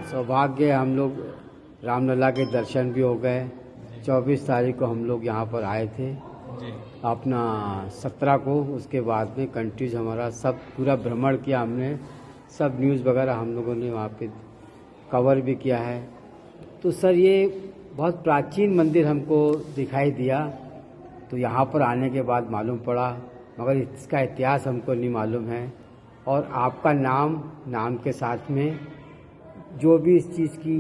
सौभाग्य हम लोग रामलला के दर्शन भी हो गए। 24 तारीख को हम लोग यहाँ पर आए थे अपना 17 को। उसके बाद में कंट्रीज हमारा सब पूरा भ्रमण किया हमने, सब न्यूज़ वगैरह हम लोगों ने वहाँ पे कवर भी किया है। तो सर ये बहुत प्राचीन मंदिर हमको दिखाई दिया, तो यहाँ पर आने के बाद मालूम पड़ा, मगर इसका इतिहास हमको नहीं मालूम है। और आपका नाम के साथ में जो भी इस चीज़ की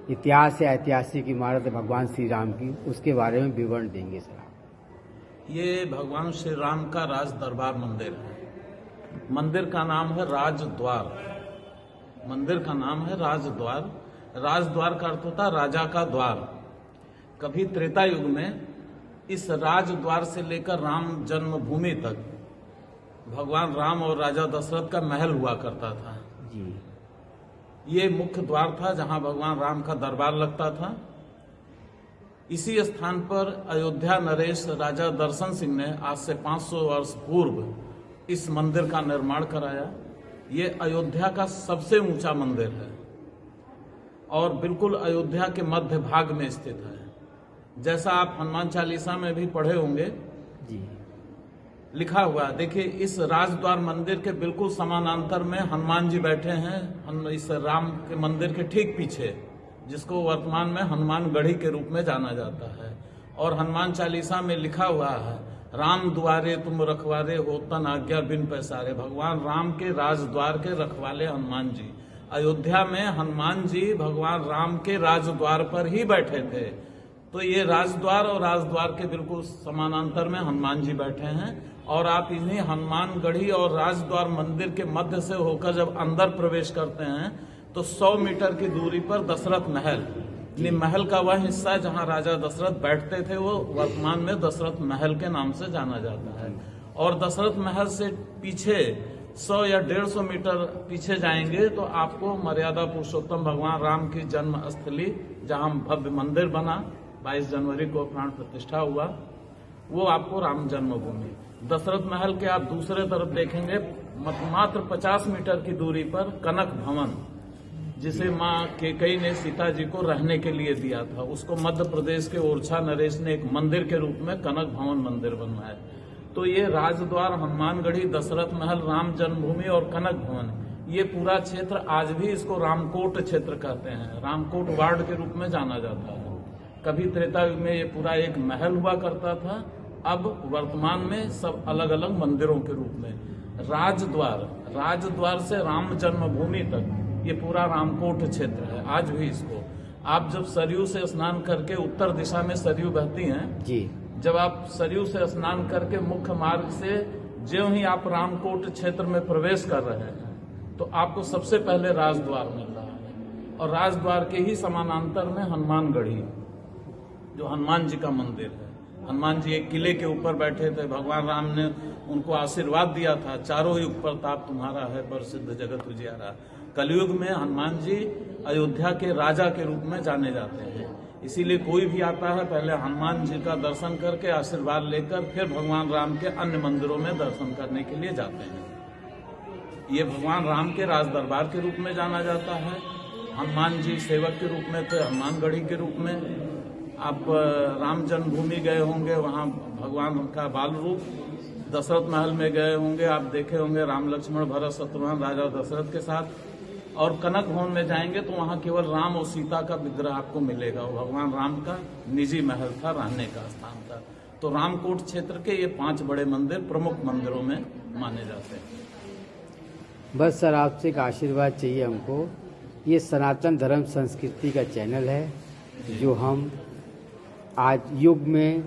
इतिहास है, ऐतिहासिक इमारत है भगवान श्री राम की, उसके बारे में विवरण देंगे सर आप। ये भगवान श्री राम का राज दरबार मंदिर है। मंदिर का नाम है राजद्वार। मंदिर का नाम है राजद्वार। राजद्वार का अर्थ होता है राजा का द्वार। कभी त्रेता युग में इस राजद्वार से लेकर राम जन्मभूमि तक भगवान राम और राजा दशरथ का महल हुआ करता था जी। ये मुख्य द्वार था जहां भगवान राम का दरबार लगता था। इसी स्थान पर अयोध्या नरेश राजा दर्शन सिंह ने आज से 500 वर्ष पूर्व इस मंदिर का निर्माण कराया। ये अयोध्या का सबसे ऊंचा मंदिर है और बिल्कुल अयोध्या के मध्य भाग में स्थित है। जैसा आप हनुमान चालीसा में भी पढ़े होंगे जी, लिखा हुआ देखिए, इस राजद्वार मंदिर के बिल्कुल समानांतर में हनुमान जी बैठे हैं। इस राम के मंदिर के ठीक पीछे, जिसको वर्तमान में हनुमान गढ़ी के रूप में जाना जाता है। और हनुमान चालीसा में लिखा हुआ है, राम द्वारे तुम रखवारे हो तन आज्ञा बिन पैसारे। भगवान राम के राजद्वार के रखवाले हनुमान जी। अयोध्या में हनुमान जी भगवान राम के राजद्वार पर ही बैठे थे। तो ये राजद्वार और राजद्वार के बिल्कुल समानांतर में हनुमान जी बैठे हैं। और आप इन्हीं हनुमान गढ़ी और राजद्वार मंदिर के मध्य से होकर जब अंदर प्रवेश करते हैं तो 100 मीटर की दूरी पर दशरथ महल, महल का वह हिस्सा जहां राजा दशरथ बैठते थे, वो वर्तमान में दशरथ महल के नाम से जाना जाता है। और दशरथ महल से पीछे 100 या 150 मीटर पीछे जाएंगे तो आपको मर्यादा पुरुषोत्तम भगवान राम की जन्म स्थली, जहां भव्य मंदिर बना, 22 जनवरी को प्राण प्रतिष्ठा हुआ, वो आपको राम जन्मभूमि। दशरथ महल के आप दूसरे तरफ देखेंगे, मात्र 50 मीटर की दूरी पर कनक भवन, जिसे माँ कैकेयी ने सीता जी को रहने के लिए दिया था, उसको मध्य प्रदेश के ओरछा नरेश ने एक मंदिर के रूप में कनक भवन मंदिर बनवाया। तो ये राजद्वार, हनुमानगढ़ी, दशरथ महल, राम जन्मभूमि और कनक भवन, ये पूरा क्षेत्र आज भी इसको रामकोट क्षेत्र कहते हैं। रामकोट वार्ड के रूप में जाना जाता है। कभी त्रेता युग में ये पूरा एक महल हुआ करता था, अब वर्तमान में सब अलग अलग मंदिरों के रूप में। राजद्वार से राम जन्मभूमि तक ये पूरा रामकोट क्षेत्र है आज भी। इसको आप जब सरयू से स्नान करके, उत्तर दिशा में सरयू बहती हैं जी, जब आप सरयू से स्नान करके मुख्य मार्ग से ज्यों ही आप रामकोट क्षेत्र में प्रवेश कर रहे हैं तो आपको सबसे पहले राजद्वार मिल रहा है। और राजद्वार के ही समानांतर में हनुमानगढ़ी, जो हनुमान जी का मंदिर है। हनुमान जी एक किले के ऊपर बैठे थे, भगवान राम ने उनको आशीर्वाद दिया था, चारों युग प्रताप तुम्हारा है, प्रसिद्ध जगत उजियारा। कलयुग में हनुमान जी अयोध्या के राजा के रूप में जाने जाते हैं। इसीलिए कोई भी आता है पहले हनुमान जी का दर्शन करके आशीर्वाद लेकर फिर भगवान राम के अन्य मंदिरों में दर्शन करने के लिए जाते हैं। ये भगवान राम के राज दरबार के रूप में जाना जाता है। हनुमान जी सेवक के रूप में थे, हनुमानगढ़ी के रूप में। आप राम जन्मभूमि गए होंगे, वहाँ भगवान का बाल रूप। दशरथ महल में गए होंगे, आप देखे होंगे राम लक्ष्मण भरत शत्रुघ्न राजा दशरथ के साथ। और कनक भवन में जाएंगे तो वहाँ केवल राम और सीता का विग्रह आपको मिलेगा। वो भगवान राम का निजी महल था, रहने का स्थान था। तो रामकोट क्षेत्र के ये 5 बड़े मंदिर प्रमुख मंदिरों में माने जाते हैं। बस सर आपसे एक आशीर्वाद चाहिए हमको। ये सनातन धर्म संस्कृति का चैनल है, जो हम आज युग में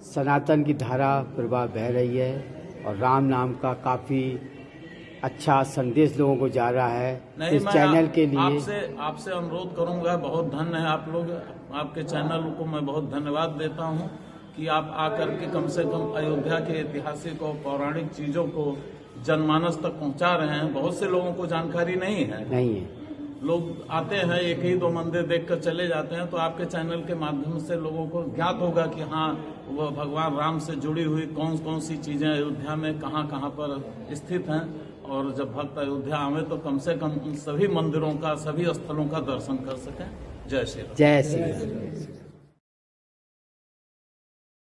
सनातन की धारा प्रवाह बह रही है और राम नाम का काफ़ी अच्छा संदेश लोगों को जा रहा है। इस चैनल के लिए आपसे अनुरोध करूंगा, बहुत धन्य है आप लोग, आपके चैनल को मैं बहुत धन्यवाद देता हूं कि आप आकर के कम से कम अयोध्या के ऐतिहासिक और पौराणिक चीज़ों को जनमानस तक पहुंचा रहे हैं। बहुत से लोगों को जानकारी नहीं है। लोग आते हैं, 1 ही 2 मंदिर देखकर चले जाते हैं। तो आपके चैनल के माध्यम से लोगों को ज्ञात होगा कि हाँ, वह भगवान राम से जुड़ी हुई कौन कौन सी चीजें अयोध्या में कहाँ कहाँ पर स्थित हैं और जब भक्त अयोध्या आवे तो कम से कम उन सभी मंदिरों का, सभी स्थलों का दर्शन कर सकें। जय श्री राम। जय श्री राम।